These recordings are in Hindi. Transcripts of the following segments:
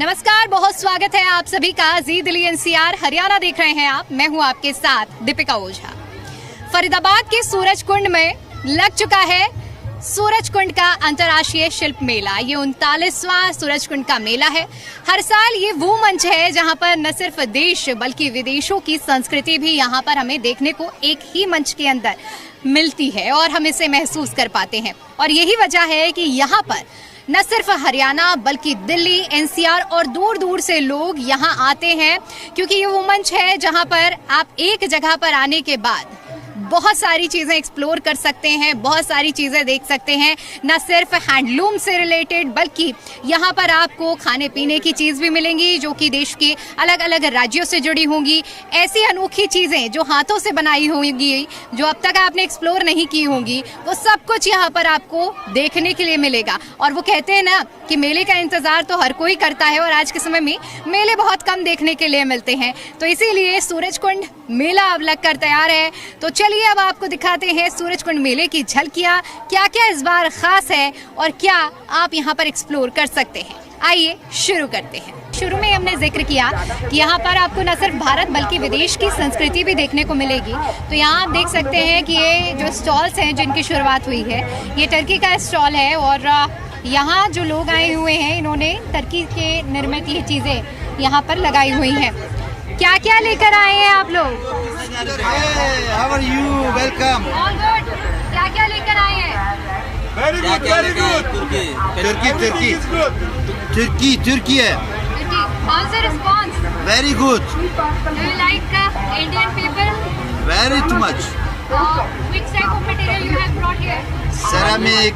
नमस्कार, बहुत स्वागत है आप सभी का जी दिल्ली एनसीआर हरियाणा देख रहे हैं आप। मैं हूं आपके साथ दीपिका ओझा। फरीदाबाद के सूरज कुंड में लग चुका है सूरज कुंड का अंतर्राष्ट्रीय शिल्प मेला। ये 39वां सूरज कुंड का मेला है। हर साल ये वो मंच है जहां पर न सिर्फ देश बल्कि विदेशों की संस्कृति भी यहां पर हमें देखने को एक ही मंच के अंदर मिलती है और हम इसे महसूस कर पाते हैं। और यही वजह है कि यहाँ पर न सिर्फ हरियाणा बल्कि दिल्ली, एनसीआर और दूर दूर से लोग यहाँ आते हैं, क्योंकि ये वो मंच है जहाँ पर आप एक जगह पर आने के बाद बहुत सारी चीज़ें एक्सप्लोर कर सकते हैं, बहुत सारी चीज़ें देख सकते हैं। न सिर्फ हैंडलूम से रिलेटेड बल्कि यहाँ पर आपको खाने पीने की चीज़ भी मिलेंगी जो कि देश के अलग अलग राज्यों से जुड़ी होंगी। ऐसी अनोखी चीज़ें जो हाथों से बनाई होंगी, जो अब तक आपने एक्सप्लोर नहीं की होंगी, वो सब कुछ यहाँ पर आपको देखने के लिए मिलेगा। और वो कहते हैं ना कि मेले का इंतज़ार तो हर कोई करता है और आज के समय में मेले बहुत कम देखने के लिए मिलते हैं। तो इसीलिए सूरज कुंड मेला अब लग कर तैयार है। तो चलिए अब आपको दिखाते हैं सूरज कुंड मेले की झलकियाँ, क्या क्या इस बार खास है और क्या आप यहाँ पर एक्सप्लोर कर सकते हैं। आइए शुरू करते हैं। शुरू में हमने जिक्र किया कि यहाँ पर आपको न सिर्फ भारत बल्कि विदेश की संस्कृति भी देखने को मिलेगी। तो यहाँ आप देख सकते हैं कि ये जो स्टॉल्स हैं जिनकी शुरुआत हुई है, ये टर्की का स्टॉल है और यहाँ जो लोग आए हुए हैं इन्होंने टर्की के निर्मित ये चीज़ें यहाँ पर लगाई हुई हैं। क्या क्या लेकर आए हैं आप लोग? How are you? Welcome. All good. क्या क्या लेकर आए हैं? Very good, very good. Turkey है. How's the response? Very good. Do you like Indian people? Very too much. Which type of material you have brought here? Ceramic,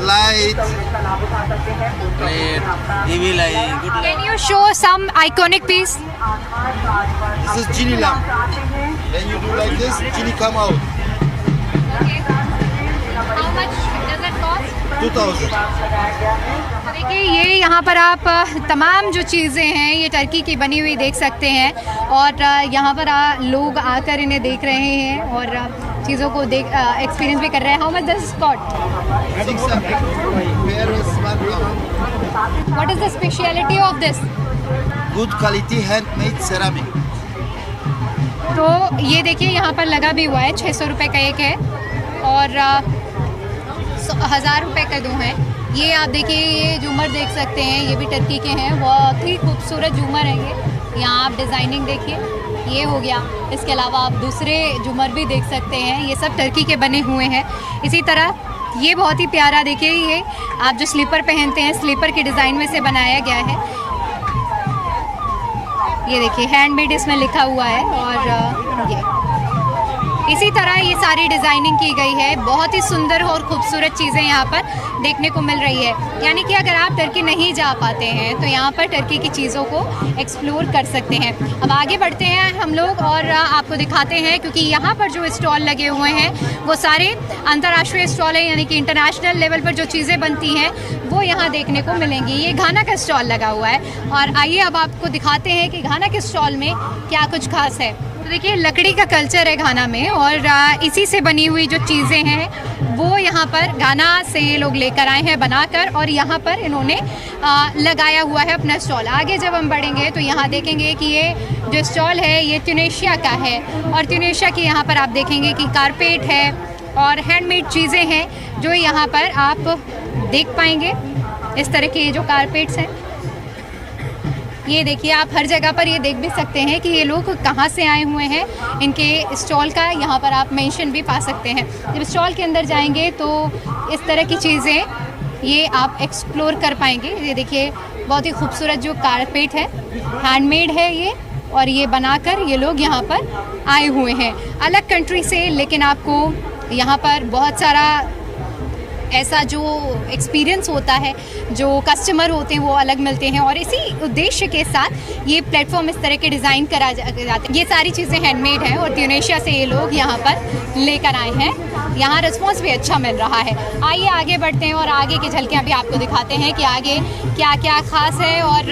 light. TV light, good light. Can you show some iconic piece? This is genie lamp. When you do like this, genie come out. Okay. How much does it cost? 2000. देखिए ये यहाँ पर आप तमाम जो चीज़ें हैं ये टर्की की बनी हुई देख सकते हैं और यहाँ पर लोग आकर इन्हें देख रहे हैं और चीज़ों को देख एक्सपीरियंस भी कर रहे हैं। How much this cost? 600. What is the speciality of this? Good quality handmade ceramic. तो ये देखिए यहाँ पर लगा भी हुआ है, 600 रुपये का एक है और 1000 रुपये का दो हैं। ये आप देखिए ये झूमर देख सकते हैं, ये भी टर्की के हैं, बहुत ही खूबसूरत झूमर हैं ये। यहाँ आप डिज़ाइनिंग देखिए, ये हो गया। इसके अलावा आप दूसरे झूमर भी देख सकते हैं, ये सब टर्की के बने हुए हैं। इसी तरह ये बहुत ही प्यारा देखिए, ये आप जो स्लीपर पहनते हैं, स्लीपर के डिज़ाइन में से बनाया गया है। ये देखिए हैंडमेड इसमें लिखा हुआ है और ये इसी तरह ये सारी डिज़ाइनिंग की गई है। बहुत ही सुंदर और खूबसूरत चीज़ें यहाँ पर देखने को मिल रही है। यानी कि अगर आप टर्की नहीं जा पाते हैं तो यहाँ पर टर्की की चीज़ों को एक्सप्लोर कर सकते हैं। अब आगे बढ़ते हैं हम लोग और आपको दिखाते हैं, क्योंकि यहाँ पर जो स्टॉल लगे हुए हैं वो सारे अंतर्राष्ट्रीय स्टॉल हैं, यानी कि इंटरनेशनल लेवल पर जो चीज़ें बनती हैं वो यहाँ देखने को मिलेंगी। ये घाना का स्टॉल लगा हुआ है और आइए अब आपको दिखाते हैं कि घाना के स्टॉल में क्या कुछ खास है। तो देखिए लकड़ी का कल्चर है घाना में और इसी से बनी हुई जो चीज़ें हैं वो यहाँ पर घाना से ये लोग लेकर आए हैं बनाकर और यहाँ पर इन्होंने लगाया हुआ है अपना स्टॉल। आगे जब हम बढ़ेंगे तो यहाँ देखेंगे कि ये जो स्टॉल है ये ट्यूनीशिया का है और ट्यूनीशिया की यहाँ पर आप देखेंगे कि कारपेट है और हैंडमेड चीज़ें हैं जो यहाँ पर आप देख पाएंगे। इस तरह के जो कारपेट्स हैं ये देखिए, आप हर जगह पर ये देख भी सकते हैं कि ये लोग कहाँ से आए हुए हैं। इनके स्टॉल का यहाँ पर आप मेंशन भी पा सकते हैं। जब स्टॉल के अंदर जाएंगे तो इस तरह की चीज़ें ये आप एक्सप्लोर कर पाएंगे। ये देखिए बहुत ही खूबसूरत जो कारपेट है, हैंडमेड है ये और ये बनाकर ये लोग यहाँ पर आए हुए हैं अलग कंट्री से। लेकिन आपको यहाँ पर बहुत सारा ऐसा जो एक्सपीरियंस होता है, जो कस्टमर होते हैं वो अलग मिलते हैं और इसी उद्देश्य के साथ ये प्लेटफॉर्म इस तरह के डिज़ाइन करा जाते हैं। ये सारी चीज़ें हैंडमेड हैं और ट्यूनीशिया से ये लोग यहाँ पर लेकर आए हैं। यहाँ रिस्पॉन्स भी अच्छा मिल रहा है। आइए आगे बढ़ते हैं और आगे की झलकियाँ भी आपको दिखाते हैं कि आगे क्या क्या खास है और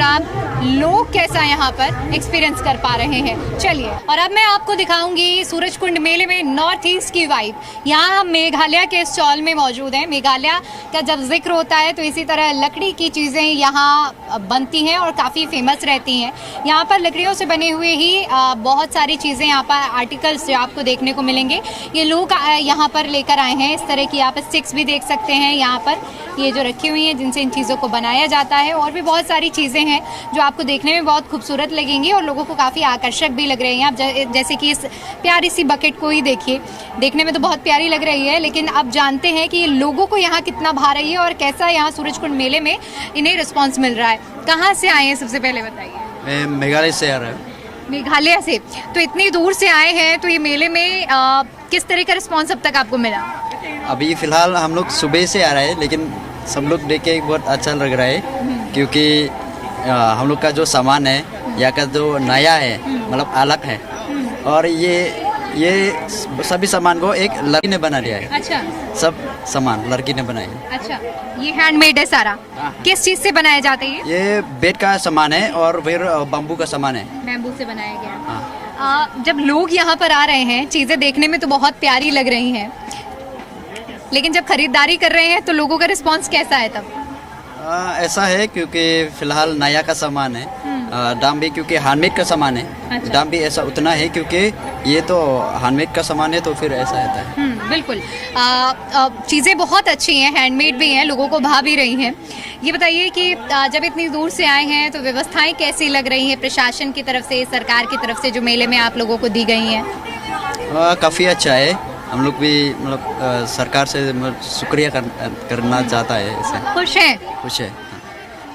लोग कैसा यहाँ पर एक्सपीरियंस कर पा रहे हैं। चलिए, और अब मैं आपको दिखाऊंगी सूरज कुंड मेले में नॉर्थ ईस्ट की वाइब। यहाँ हम मेघालय के स्टॉल में मौजूद हैं। मेघालय का जब जिक्र होता है तो इसी तरह लकड़ी की चीज़ें यहाँ बनती हैं और काफ़ी फेमस रहती हैं। यहाँ पर लकड़ियों से बने हुए ही बहुत सारी चीज़ें, यहाँ पर आर्टिकल्स जो आपको देखने को मिलेंगे। ये लोग यहाँ पर लेकर आए हैं। इस तरह की आप स्टिक्स भी देख सकते हैं यहाँ पर, ये जो रखी हुई हैं जिनसे इन चीज़ों को बनाया जाता है। और भी बहुत सारी चीज़ें हैं जो आपको देखने में बहुत खूबसूरत लगेंगी और लोगों को काफ़ी आकर्षक भी लग रही हैं। आप जैसे कि इस प्यारी सी बकेट को ही देखिए, देखने में तो बहुत प्यारी लग रही है, लेकिन अब जानते हैं कि ये लोगों को यहाँ कितना भा रही है और कैसा यहाँ सूरजकुंड मेले में इन्हें रिस्पांस मिल रहा है। कहाँ से आए हैं सबसे पहले बताइए? मैं मेघालय से आ रहा हूँ। मेघालय से, तो इतनी दूर से आए हैं, तो ये मेले में किस तरह का रिस्पांस अब तक आपको मिला? अभी फ़िलहाल हम लोग सुबह से आ रहे हैं, लेकिन सब लोग देख के बहुत अच्छा लग रहा है, क्योंकि हम लोग का जो सामान है यहाँ का जो नया है, मतलब अलग है। और ये सभी सामान को एक लड़की ने बना लिया है। अच्छा, सब सामान लड़की ने बनाया है। अच्छा, ये हैंडमेड है सारा? किस चीज़ से बनाया जाता है ये बेड का सामान है और फिर बम्बू का सामान है। बैम्बू से बनाया गया। जब लोग यहाँ पर आ रहे हैं, चीज़ें देखने में तो बहुत प्यारी लग रही हैं, लेकिन जब खरीदारी कर रहे हैं तो लोगों का रिस्पांस कैसा है तब? ऐसा है क्योंकि फ़िलहाल नया का सामान है, दाम भी क्योंकि हैंडमेड का सामान है। अच्छा। दाम भी ऐसा उतना है क्योंकि ये तो हैंडमेड का सामान है, तो फिर ऐसा रहता है। बिल्कुल, चीज़ें बहुत अच्छी हैं, हैंडमेड भी हैं, लोगों को भा भी रही हैं। ये बताइए कि जब इतनी दूर से आए हैं तो व्यवस्थाएं कैसी लग रही हैं प्रशासन की तरफ से, सरकार की तरफ से, जो मेले में आप लोगों को दी गई हैं? काफ़ी अच्छा है। हम लोग भी मतलब सरकार से शुक्रिया करना चाहता है। इससे खुश हैं? खुश है।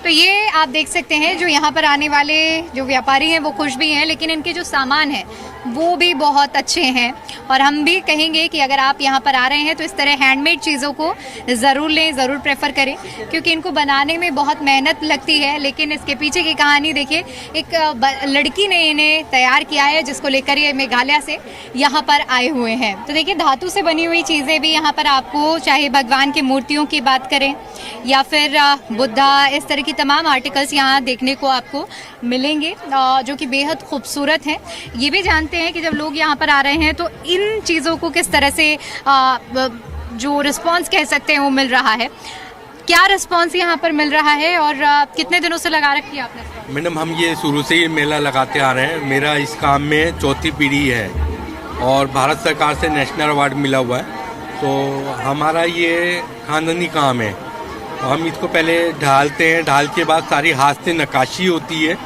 तो ये आप देख सकते हैं, जो यहाँ पर आने वाले जो व्यापारी हैं वो खुश भी हैं, लेकिन इनके जो सामान है वो भी बहुत अच्छे हैं। और हम भी कहेंगे कि अगर आप यहाँ पर आ रहे हैं तो इस तरह हैंडमेड चीज़ों को ज़रूर लें, ज़रूर प्रेफर करें, क्योंकि इनको बनाने में बहुत मेहनत लगती है। लेकिन इसके पीछे की कहानी देखिए, एक लड़की ने इन्हें तैयार किया है, जिसको लेकर ये मेघालय से यहाँ पर आए हुए हैं। तो देखिए, धातु से बनी हुई चीज़ें भी यहाँ पर आपको, चाहे भगवान की मूर्तियों की बात करें या फिर बुद्धा, इस तरह की तमाम आर्टिकल्स यहाँ देखने को आपको मिलेंगे, जो कि बेहद खूबसूरत हैं। ये भी जानते हैं कि जब लोग यहाँ पर आ रहे हैं तो इन चीज़ों को किस तरह से जो रिस्पांस कह सकते हैं वो मिल रहा है। क्या रिस्पांस यहाँ पर मिल रहा है और कितने दिनों से लगा रखी है आपने? मैडम, हम ये शुरू से ही मेला लगाते आ रहे हैं। मेरा इस काम में चौथी पीढ़ी है और भारत सरकार से नेशनल अवार्ड मिला हुआ है, तो हमारा ये खानदानी काम है। हम इसको पहले ढालते हैं, ढाल के बाद सारी हाथ से नक्काशी होती है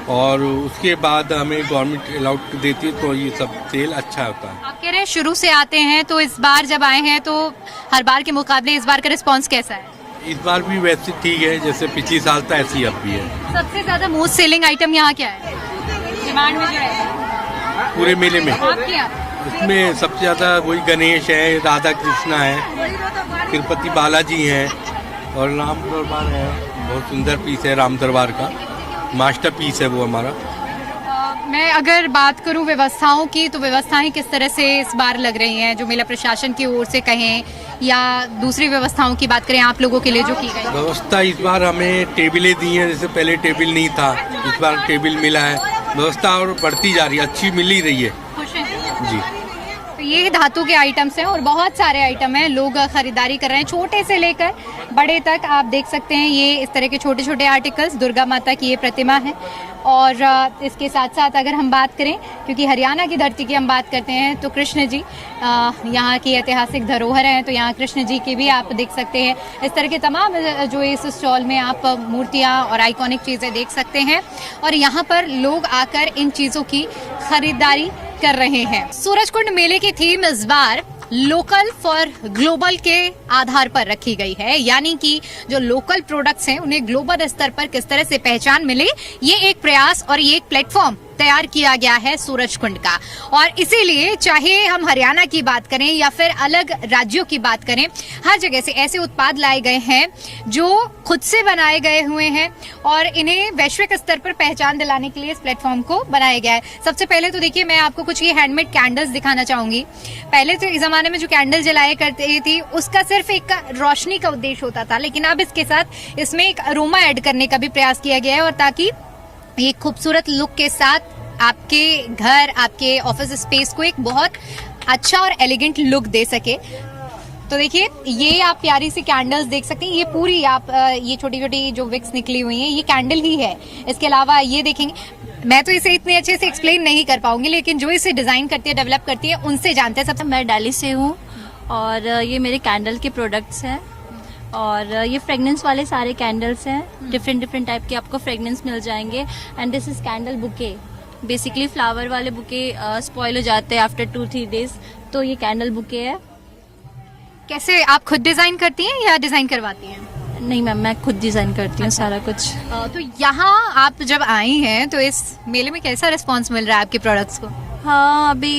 और उसके बाद हमें गवर्नमेंट अलाउड देती है, तो ये सब सेल अच्छा होता है। आप कह रहे हैं शुरू से आते हैं, तो इस बार जब आए हैं तो हर बार के मुकाबले इस बार का रिस्पांस कैसा है? इस बार भी वैसे ठीक है, जैसे पिछली साल था ऐसी अब भी है। सबसे ज़्यादा मोस्ट सेलिंग आइटम यहाँ क्या है, डिमांड में जो है पूरे मेले में? आपके यहाँ? इसमें सबसे ज़्यादा वही गणेश है, राधा कृष्णा है, तिरुपति बालाजी हैं और राम दरबार है। बहुत सुंदर पीस है, राम दरबार का मास्टर पीस है वो हमारा। मैं अगर बात करूं व्यवस्थाओं की, तो व्यवस्थाएं किस तरह से इस बार लग रही हैं, जो मेला प्रशासन की ओर से कहें या दूसरी व्यवस्थाओं की बात करें आप लोगों के लिए जो की गई? व्यवस्था इस बार हमें टेबलें दी हैं, जैसे पहले टेबल नहीं था, इस बार टेबल मिला है। व्यवस्था और बढ़ती जा रही है, अच्छी मिल ही रही है। खुश हैं? जी। तो ये धातु के आइटम्स हैं और बहुत सारे आइटम हैं, लोग खरीदारी कर रहे हैं, छोटे से लेकर बड़े तक। आप देख सकते हैं ये इस तरह के छोटे छोटे आर्टिकल्स, दुर्गा माता की ये प्रतिमा है। और इसके साथ साथ अगर हम बात करें, क्योंकि हरियाणा की धरती की हम बात करते हैं, तो कृष्ण जी यहाँ की ऐतिहासिक धरोहर हैं, तो यहाँ कृष्ण जी की भी आप देख सकते हैं। इस तरह के तमाम जो इस स्टॉल में आप मूर्तियाँ और आइकॉनिक चीज़ें देख सकते हैं और यहाँ पर लोग आकर इन चीज़ों की खरीदारी कर रहे हैं। सूरजकुंड मेले की थीम इस बार लोकल फॉर ग्लोबल के आधार पर रखी गई है, यानी कि जो लोकल प्रोडक्ट्स हैं उन्हें ग्लोबल स्तर पर किस तरह से पहचान मिले, ये एक प्रयास और ये एक प्लेटफॉर्म तैयार किया गया है सूरजकुंड का। और इसीलिए चाहे हम हरियाणा की बात करें या फिर अलग राज्यों की बात करें, हर जगह से ऐसे उत्पाद लाए गए हैं जो खुद से बनाए गए हुए हैं और इन्हें वैश्विक स्तर पर पहचान दिलाने के लिए इस प्लेटफॉर्म को बनाया गया है। सबसे पहले तो देखिए, मैं आपको कुछ ये हैंडमेड कैंडल्स दिखाना चाहूंगी। पहले तो इस जमाने में जो कैंडल जलाया करते थी उसका सिर्फ एक रोशनी का उद्देश्य होता था, लेकिन अब इसके साथ इसमें एक अरोमा ऐड करने का भी प्रयास किया गया है, और ताकि एक खूबसूरत लुक के साथ आपके घर, आपके ऑफिस स्पेस को एक बहुत अच्छा और एलिगेंट लुक दे सके। तो देखिए ये आप प्यारी सी कैंडल्स देख सकते हैं, ये पूरी आप ये छोटी छोटी जो विक्स निकली हुई हैं ये कैंडल ही है। इसके अलावा ये देखेंगे, मैं तो इसे इतने अच्छे से एक्सप्लेन नहीं कर पाऊंगी, लेकिन जो इसे डिजाइन करती है, डेवलप करती है, उनसे जानते हैं। सबसे मैं दिल्ली से हूँ और ये मेरे कैंडल के प्रोडक्ट्स हैं और ये फ्रेगनेंस वाले सारे कैंडल्स हैं। डिफरेंट टाइप के आपको फ्रेगनेंस मिल जाएंगे। And this is candle bouquet. Basically flower वाले बुके स्पॉइल हो जाते हैं आफ्टर 2-3 डेज, तो ये कैंडल बुके है। कैसे आप खुद डिजाइन करती हैं या डिजाइन करवाती हैं? नहीं मैम, मैं खुद डिजाइन करती हूँ सारा कुछ। तो यहाँ आप जब आई हैं तो इस मेले में कैसा रिस्पांस मिल रहा है आपके प्रोडक्ट्स को? हाँ, अभी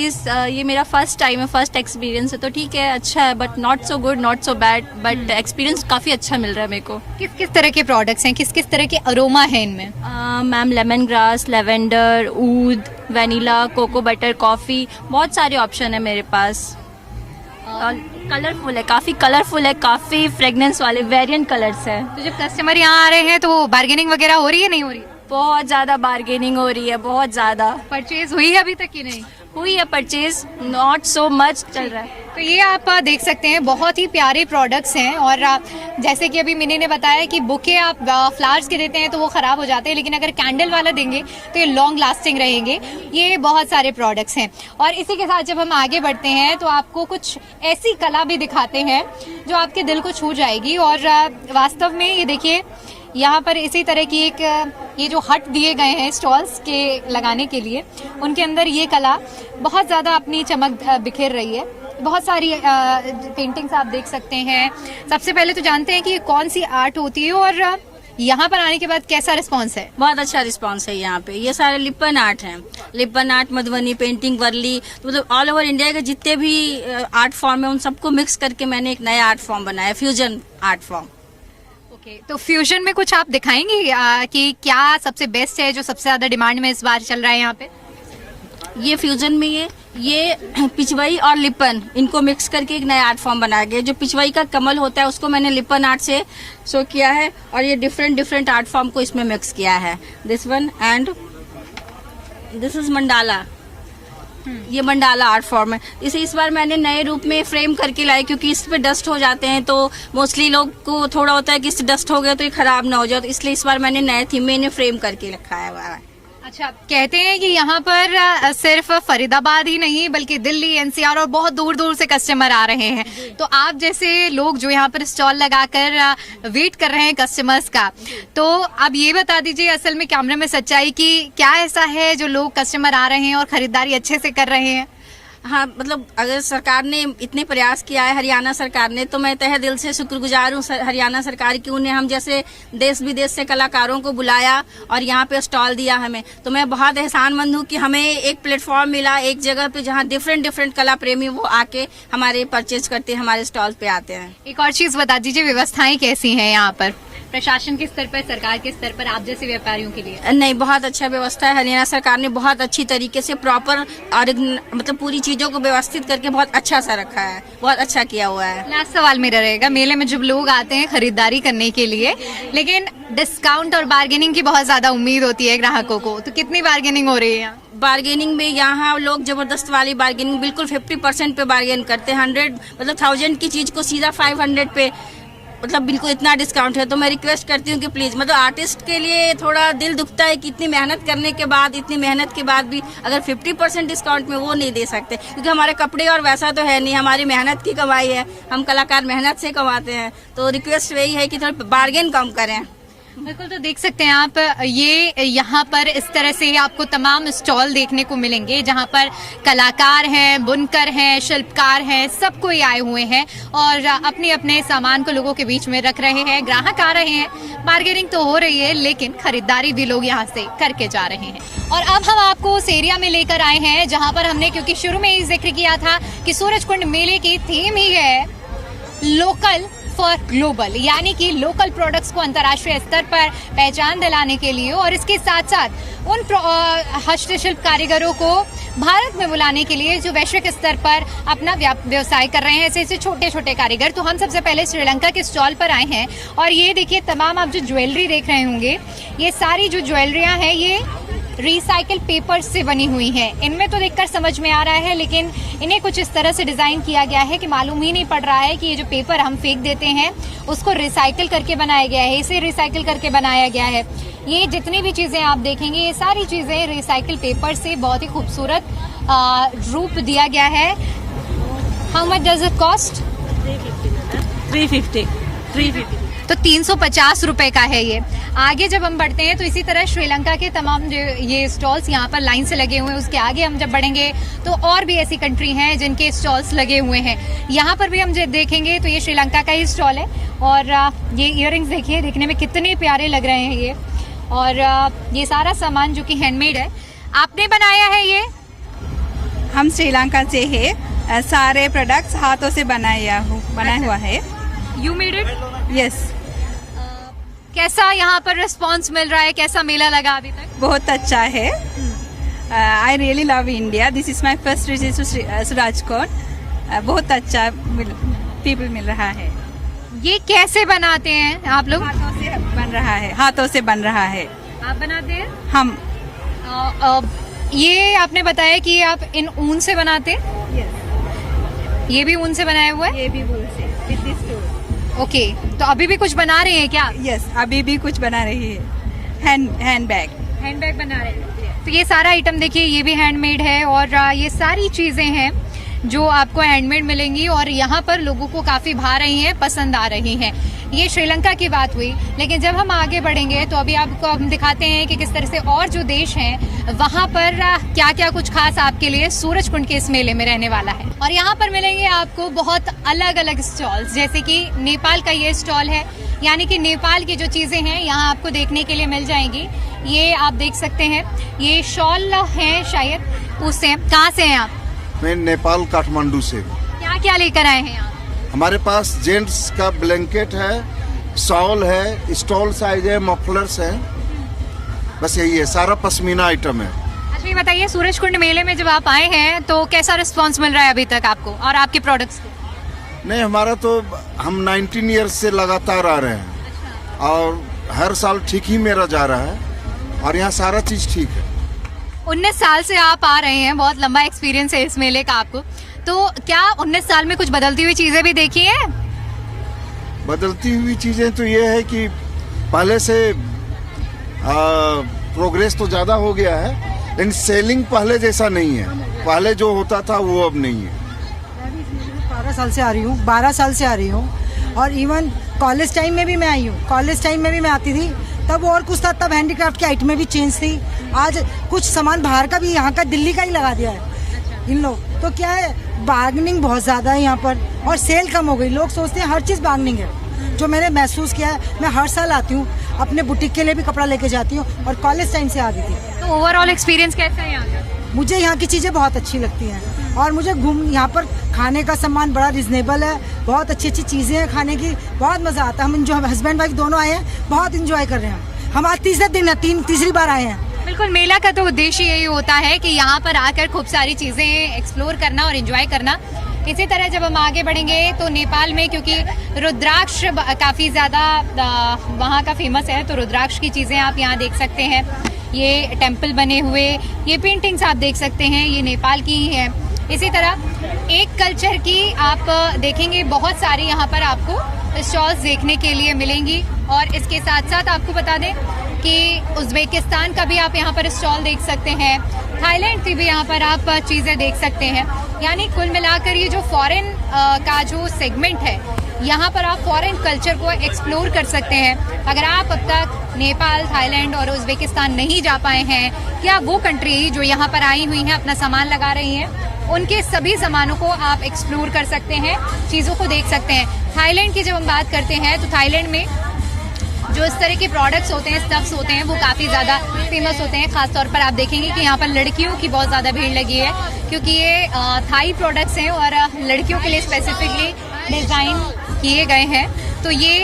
ये मेरा फर्स्ट टाइम है, फर्स्ट एक्सपीरियंस है, तो ठीक है, अच्छा है, but not so good, not so bad, but experience काफ़ी अच्छा मिल रहा है मेरे को। किस किस तरह के प्रोडक्ट्स हैं, किस किस तरह के अरोमा है इनमें? मैम लेमन ग्रास, लेवेंडर, ऊद, वनीला, कोको बटर, कॉफ़ी, बहुत सारे ऑप्शन है मेरे पास। कलरफुल है, काफ़ी कलरफुल है, काफ़ी फ्रेगनेंस वाले वेरिएंट कलर्स है। तो जब कस्टमर यहाँ आ रहे हैं तो बार्गेनिंग वगैरह हो रही है, नहीं हो रही? बहुत ज़्यादा बार्गेनिंग हो रही है, बहुत ज़्यादा। परचेज हुई है अभी तक कि नहीं? हुई है परचेज, नॉट सो मच चल रहा है। तो ये आप देख सकते हैं, बहुत ही प्यारे प्रोडक्ट्स हैं। और जैसे कि अभी मिनी ने बताया कि बुके आप फ्लावर्स के देते हैं तो वो ख़राब हो जाते हैं, लेकिन अगर कैंडल वाला देंगे तो ये लॉन्ग लास्टिंग रहेंगे। ये बहुत सारे प्रोडक्ट्स हैं। और इसी के साथ जब हम आगे बढ़ते हैं तो आपको कुछ ऐसी कला भी दिखाते हैं जो आपके दिल को छू जाएगी। और वास्तव में ये देखिए, यहाँ पर इसी तरह की एक ये जो हट दिए गए हैं स्टॉल्स के लगाने के लिए, उनके अंदर ये कला बहुत ज़्यादा अपनी चमक बिखेर रही है। बहुत सारी पेंटिंग्स आप देख सकते हैं। सबसे पहले तो जानते हैं कि कौन सी आर्ट होती है और यहाँ पर आने के बाद कैसा रिस्पांस है? बहुत अच्छा रिस्पांस है यहाँ पे। ये सारे लिपन आर्ट हैं, लिपन आर्ट, मधुबनी पेंटिंग, वर्ली, मतलब ऑल ओवर इंडिया के जितने भी आर्ट फॉर्म है उन सबको मिक्स करके मैंने एक नया आर्ट फॉर्म बनाया, फ्यूजन आर्ट फॉर्म। तो फ्यूजन में कुछ आप दिखाएंगे कि क्या सबसे बेस्ट है, जो सबसे ज्यादा डिमांड में इस बार चल रहा है यहाँ पे? ये फ्यूजन में ये पिचवई और लिपन, इनको मिक्स करके एक नया आर्ट फॉर्म बनाया गया। जो पिचवई का कमल होता है उसको मैंने लिपन आर्ट से शो किया है और ये डिफरेंट आर्ट फॉर्म को इसमें मिक्स किया है। This one and this is mandala. ये मंडाला आर्ट फॉर्म है। इसे इस बार मैंने नए रूप में फ्रेम करके लाई, क्योंकि इस पे डस्ट हो जाते हैं तो मोस्टली लोग को थोड़ा होता है कि इससे डस्ट हो गया तो ये खराब ना हो जाए, तो इसलिए इस बार मैंने नए थीम में इन्हें फ्रेम करके रखा है। अच्छा, कहते हैं कि यहाँ पर सिर्फ फरीदाबाद ही नहीं बल्कि दिल्ली, एनसीआर और बहुत दूर दूर से कस्टमर आ रहे हैं। तो आप जैसे लोग जो यहाँ पर स्टॉल लगाकर वेट कर रहे हैं कस्टमर्स का, तो आप ये बता दीजिए असल में कैमरे में सच्चाई कि क्या ऐसा है जो लोग कस्टमर आ रहे हैं और खरीदारी अच्छे से कर रहे हैं? हाँ, मतलब अगर सरकार ने इतने प्रयास किया है, हरियाणा सरकार ने, तो मैं तहे दिल से शुक्रगुजार हूँ हरियाणा सरकार की। उन्हें हम जैसे देश विदेश से कलाकारों को बुलाया और यहाँ पे स्टॉल दिया हमें, तो मैं बहुत एहसानमंद हूँ कि हमें एक प्लेटफॉर्म मिला, एक जगह पे जहाँ डिफरेंट कला प्रेमी वो आके हमारे परचेज करते हैं, हमारे स्टॉल पे आते हैं। एक और चीज बता दीजिए, व्यवस्थाएं कैसी हैं यहाँ पर, प्रशासन के स्तर पर, सरकार के स्तर पर, आप जैसे व्यापारियों के लिए? नहीं, बहुत अच्छा व्यवस्था है। हरियाणा सरकार ने बहुत अच्छी तरीके से प्रॉपर और मतलब पूरी चीजों को व्यवस्थित करके बहुत अच्छा सा रखा है, बहुत अच्छा किया हुआ है। लास्ट सवाल मेरा रहेगा, मेले में जब लोग आते हैं खरीदारी करने के लिए, लेकिन डिस्काउंट और बार्गेनिंग की बहुत ज्यादा उम्मीद होती है ग्राहकों को, तो कितनी बार्गेनिंग हो रही है? बार्गेनिंग में यहाँ लोग जबरदस्त वाली बार्गेनिंग, बिल्कुल 50% पे बार्गेन करते हैं। 100 मतलब 1000 की चीज को सीधा 500 पे, मतलब बिल्कुल इतना डिस्काउंट है। तो मैं रिक्वेस्ट करती हूँ कि प्लीज़, मतलब आर्टिस्ट के लिए थोड़ा दिल दुखता है कि इतनी मेहनत करने के बाद, इतनी मेहनत के बाद भी अगर 50% डिस्काउंट में वो नहीं दे सकते, क्योंकि हमारे कपड़े और वैसा तो है नहीं, हमारी मेहनत की कमाई है, हम कलाकार मेहनत से कमाते हैं। तो रिक्वेस्ट यही है कि थोड़ा बार्गेन कम करें। बिल्कुल, तो देख सकते हैं आप, ये यहाँ पर इस तरह से आपको तमाम स्टॉल देखने को मिलेंगे जहाँ पर कलाकार हैं, बुनकर हैं, शिल्पकार हैं, सब कोई आए हुए हैं और अपने अपने सामान को लोगों के बीच में रख रहे हैं। ग्राहक आ रहे हैं, बार्गेनिंग तो हो रही है, लेकिन खरीदारी भी लोग यहाँ से करके जा रहे हैं। और अब हम आपको उस एरिया में लेकर आए हैं जहाँ पर हमने, क्योंकि शुरू में ही जिक्र किया था कि सूरजकुंड मेले की थीम ही है लोकल फॉर ग्लोबल, यानी कि लोकल प्रोडक्ट्स को अंतर्राष्ट्रीय स्तर पर पहचान दिलाने के लिए और इसके साथ साथ उन हस्तशिल्प कारीगरों को भारत में बुलाने के लिए जो वैश्विक स्तर पर अपना व्यवसाय कर रहे हैं, ऐसे छोटे छोटे कारीगर। तो हम सबसे पहले श्रीलंका के स्टॉल पर आए हैं और ये देखिए, तमाम आप जो ज्वेलरी देख रहे होंगे, ये सारी जो ज्वेलरियां हैं ये रिसाइकिल पेपर से बनी हुई हैं। इनमें तो देखकर समझ में आ रहा है, लेकिन इन्हें कुछ इस तरह से डिज़ाइन किया गया है कि मालूम ही नहीं पड़ रहा है कि ये जो पेपर हम फेंक देते हैं उसको रिसाइकिल करके बनाया गया है, इसे रिसाइकिल करके बनाया गया है। ये जितनी भी चीज़ें आप देखेंगे ये सारी चीज़ें रिसाइकिल पेपर से बहुत ही खूबसूरत रूप दिया गया है। How much does it cost? 350 तो 350 रुपए का है ये। आगे जब हम बढ़ते हैं तो इसी तरह श्रीलंका के तमाम जो ये स्टॉल्स यहाँ पर लाइन से लगे हुए हैं, उसके आगे हम जब बढ़ेंगे तो और भी ऐसी कंट्री हैं जिनके स्टॉल्स लगे हुए हैं। यहाँ पर भी हम देखेंगे तो ये श्रीलंका का ही स्टॉल है और ये इयररिंग्स देखिए, देखने में कितने प्यारे लग रहे हैं ये। और ये सारा सामान जो कि हैंडमेड है, आपने बनाया है ये? हम श्रीलंका से है, सारे प्रोडक्ट्स हाथों से बनाया हुआ है। You made it? यस, कैसा यहाँ पर रिस्पॉन्स मिल रहा है, कैसा मेला लगा अभी तक? बहुत अच्छा है। I really love India, this is my first visit to Rajkot. बहुत अच्छा पीपल मिल रहा है। ये कैसे बनाते हैं आप लोग? हाथों से बन रहा है, हाथों से बन रहा है। आप बनाते हैं? हम ये आपने बताया कि आप इन ऊन से बनाते हैं? ये भी ऊन से बनाया हुआ है? ये भी वूल से विद दिस टूल। ओके, तो अभी भी कुछ बना रहे हैं क्या? यस, अभी भी कुछ बना रही है। हैंड बैग बना रहे हैं। तो ये सारा आइटम देखिए, ये भी हैंडमेड है और ये सारी चीजें हैं जो आपको हैंडमेड मिलेंगी और यहाँ पर लोगों को काफ़ी भा रही हैं, पसंद आ रही हैं। ये श्रीलंका की बात हुई, लेकिन जब हम आगे बढ़ेंगे तो अभी आपको हम दिखाते हैं कि किस तरह से और जो देश हैं वहाँ पर क्या क्या कुछ खास आपके लिए सूरजकुंड के इस मेले में रहने वाला है। और यहाँ पर मिलेंगे आपको बहुत अलग अलग स्टॉल्स, जैसे कि नेपाल का ये स्टॉल है, यानी कि नेपाल की जो चीज़ें हैं यहाँ आपको देखने के लिए मिल जाएंगी। ये आप देख सकते हैं, ये शॉल हैं शायद, उससे कहाँ से हैं आप? मैं नेपाल काठमांडू से। क्या क्या लेकर आए हैं आप? हमारे पास जेंट्स का ब्लैंकेट है, शॉल है, स्टॉल साइज है, मफलर्स है, बस यही है, सारा पश्मीना आइटम है। अच्छा ये बताइए, सूरजकुंड मेले में जब आप आए हैं तो कैसा रिस्पांस मिल रहा है अभी तक आपको और आपके प्रोडक्ट्स को? नहीं, हमारा तो हम 19 ईयर्स से लगातार आ रहे हैं और हर साल ठीक ही मेरा जा रहा है और यहाँ सारा चीज़ ठीक है। 19 साल से आप आ रहे हैं, बहुत लंबा एक्सपीरियंस है इस मेले का आपको। तो क्या 19 साल में कुछ बदलती हुई चीज़ें भी देखी हैं? बदलती हुई चीज़ें तो ये है कि पहले से प्रोग्रेस तो ज़्यादा हो गया है, लेकिन सेलिंग पहले जैसा नहीं है। पहले जो होता था वो अब नहीं है। 12 साल से आ रही हूँ, 12 साल से आ रही हूँ और इवन कॉलेज टाइम में भी मैं आई हूँ। कॉलेज टाइम में भी मैं आती थी, तब और कुछ था, तब हैंडीक्राफ्ट की आइटमें भी चेंज थी। आज कुछ सामान बाहर का भी, यहाँ का दिल्ली का ही लगा दिया है इन लोग। तो क्या है, बार्गेनिंग बहुत ज़्यादा है यहाँ पर और सेल कम हो गई। लोग सोचते हैं हर चीज़ बार्गेनिंग है। जो मैंने महसूस किया है, मैं हर साल आती हूँ, अपने बुटीक के लिए भी कपड़ा लेके जाती हूँ और कॉलेज टाइम से आती थी। तो ओवरऑल एक्सपीरियंस कैसा है यहाँ का? मुझे यहाँ की चीज़ें बहुत अच्छी लगती हैं और मुझे यहाँ पर खाने का सामान बड़ा रिजनेबल है, बहुत अच्छी अच्छी चीज़ें हैं खाने की, बहुत मज़ा आता है। हम जो हस्बैंड वाइफ दोनों आए हैं, बहुत इंजॉय कर रहे हैं। हम आज तीसरा दिन है, तीसरी बार आए हैं। बिल्कुल, मेला का तो उद्देश्य यही होता है कि यहाँ पर आकर खूब सारी चीज़ें एक्सप्लोर करना और एंजॉय करना। इसी तरह जब हम आगे बढ़ेंगे तो नेपाल में, क्योंकि रुद्राक्ष काफ़ी ज़्यादा वहाँ का फेमस है, तो रुद्राक्ष की चीज़ें आप यहाँ देख सकते हैं। ये टेम्पल बने हुए, ये पेंटिंग्स आप देख सकते हैं, ये नेपाल की ही है। इसी तरह एक कल्चर की आप देखेंगे, बहुत सारी यहाँ पर आपको स्टॉल्स देखने के लिए मिलेंगी। और इसके साथ साथ आपको बता दें कि उज़्बेकिस्तान का भी आप यहाँ पर स्टॉल देख सकते हैं, थाईलैंड की भी यहाँ पर आप चीज़ें देख सकते हैं। यानी कुल मिलाकर ये जो फॉरेन का जो सेगमेंट है, यहाँ पर आप फॉरेन कल्चर को एक्सप्लोर कर सकते हैं। अगर आप अब तक नेपाल, थाईलैंड और उज़्बेकिस्तान नहीं जा पाए हैं, या वो कंट्री जो यहाँ पर आई हुई हैं, अपना सामान लगा रही हैं, उनके सभी सामानों को आप एक्सप्लोर कर सकते हैं, चीज़ों को देख सकते हैं। थाईलैंड की जब हम बात करते हैं तो थाईलैंड में जो इस तरह के प्रोडक्ट्स होते हैं, स्टफ्स होते हैं, वो काफ़ी ज़्यादा फेमस होते हैं। ख़ासतौर पर आप देखेंगे कि यहाँ पर लड़कियों की बहुत ज़्यादा भीड़ लगी है, क्योंकि ये थाई प्रोडक्ट्स हैं और लड़कियों के लिए स्पेसिफिकली डिज़ाइन किए गए हैं। तो ये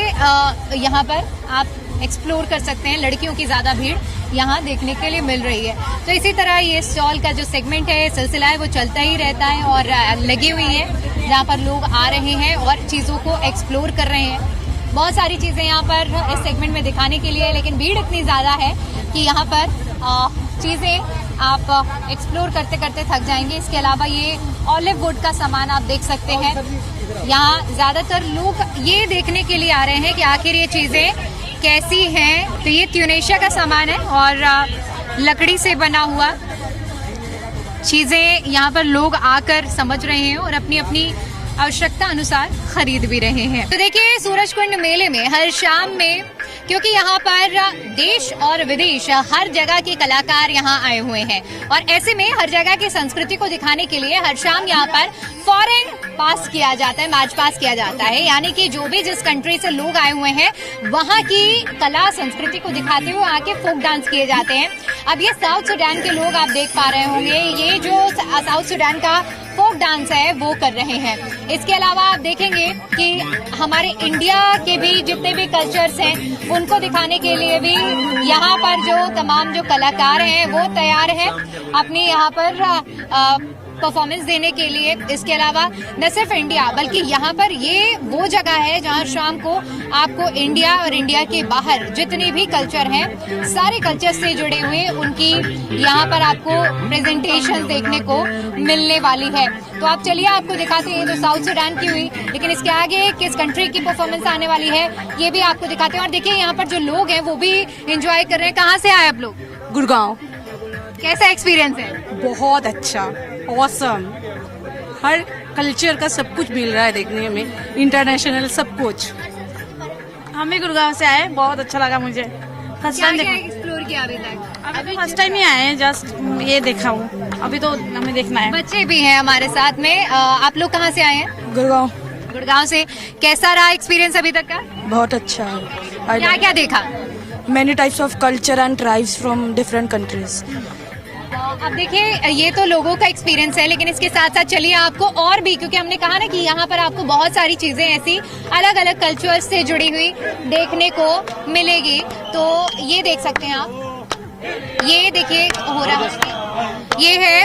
यहाँ पर आप एक्सप्लोर कर सकते हैं। लड़कियों की ज़्यादा भीड़ यहाँ देखने के लिए मिल रही है। तो इसी तरह ये स्टॉल का जो सेगमेंट है, सिलसिला है, वो चलता ही रहता है और लगी हुई है, जहाँ पर लोग आ रहे हैं और चीज़ों को एक्सप्लोर कर रहे हैं। बहुत सारी चीज़ें यहाँ पर इस सेगमेंट में दिखाने के लिए, लेकिन भीड़ इतनी ज़्यादा है कि यहाँ पर चीज़ें आप एक्सप्लोर करते करते थक जाएंगे। इसके अलावा ये ऑलिव वुड का सामान आप देख सकते हैं। यहाँ ज़्यादातर लोग ये देखने के लिए आ रहे हैं कि आखिर ये चीज़ें कैसी हैं। तो ये ट्यूनेशिया का सामान है और लकड़ी से बना हुआ चीज़ें यहाँ पर लोग आकर समझ रहे हैं और अपनी अपनी आवश्यकता अनुसार खरीद भी रहे हैं। तो देखिए, सूरजकुंड मेले में हर शाम में, क्योंकि यहाँ पर देश और विदेश हर जगह के कलाकार यहाँ आए हुए हैं और ऐसे में हर जगह की संस्कृति को दिखाने के लिए हर शाम यहाँ पर फॉरेन पास किया जाता है, मार्च पास किया जाता है। यानी कि जो भी जिस कंट्री से लोग आए हुए हैं वहाँ की कला संस्कृति को दिखाते हुए वहाँ के फोक डांस किए जाते हैं। अब ये साउथ सुडान के लोग आप देख पा रहे होंगे, ये जो साउथ सुडान का फोक डांस है वो कर रहे हैं। इसके अलावा आप देखेंगे कि हमारे इंडिया के भी जितने भी कल्चर्स हैं उनको दिखाने के लिए भी यहाँ पर जो तमाम जो कलाकार हैं वो तैयार हैं अपनी यहाँ पर परफॉर्मेंस देने के लिए। इसके अलावा न सिर्फ इंडिया बल्कि यहाँ पर ये वो जगह है जहाँ शाम को आपको इंडिया और इंडिया के बाहर जितने भी कल्चर हैं सारे कल्चर से जुड़े हुए उनकी यहाँ पर आपको प्रेजेंटेशन देखने को मिलने वाली है। तो आप चलिए आपको दिखाते हैं जो साउथ सुडान की हुई, लेकिन इसके आगे किस कंट्री की परफॉर्मेंस आने वाली है ये भी आपको दिखाते हैं। और देखिए यहाँ पर जो लोग हैं वो भी एंजॉय कर रहे हैं। कहाँ से आए आप लोग? गुड़गांव। कैसा एक्सपीरियंस है? बहुत अच्छा, ऑसम। हर कल्चर का सब कुछ मिल रहा है देखने में, इंटरनेशनल सब कुछ। हम भी गुड़गांव से आए, बहुत अच्छा लगा मुझे। फर्स्ट क्या टाइम क्या एक्सप्लोर किया अभी तक? अभी फर्स्ट टाइम ही आए हैं, जस्ट ये देखा हूँ, अभी तो हमें देखना है। बच्चे भी हैं हमारे साथ में। आप लोग कहाँ से आए हैं? गुड़गांव। गुड़गांव से। कैसा रहा एक्सपीरियंस अभी तक का? बहुत अच्छा है। क्या क्या देखा? Many types of culture and tribes from different countries. अब देखिए, ये तो लोगों का एक्सपीरियंस है, लेकिन इसके साथ साथ चलिए आपको और भी, क्योंकि हमने कहा ना कि यहाँ पर आपको बहुत सारी चीजें ऐसी अलग अलग कल्चर से जुड़ी हुई देखने को मिलेगी। तो ये देख सकते हैं आप, ये देखिए हो रहा है, ये है,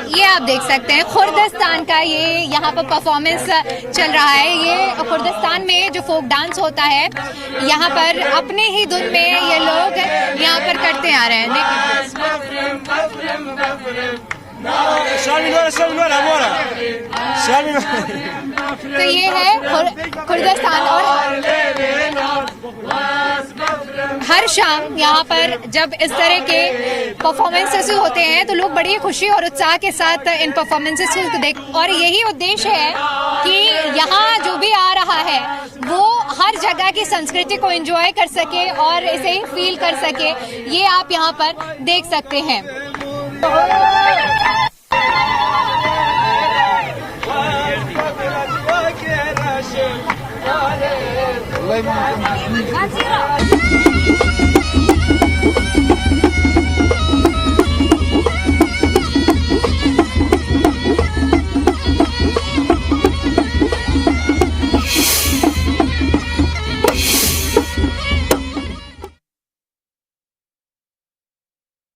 ये आप देख सकते हैं खुर्दिस्तान का ये यहाँ पर परफॉर्मेंस चल रहा है। ये खुर्दिस्तान में जो फोक डांस होता है यहाँ पर अपने ही धुन में ये लोग यहाँ पर करते आ रहे हैं। तो ये है खुर्दिस्तान। और हर शाम यहाँ पर जब इस तरह के परफॉर्मेंसेस होते हैं तो लोग बड़ी खुशी और उत्साह के साथ इन परफॉर्मेंसेस को देख, और यही उद्देश्य है कि यहाँ जो भी आ रहा है वो हर जगह की संस्कृति को एंजॉय कर सके और इसे फील कर सके। ये आप यहाँ पर देख सकते हैं।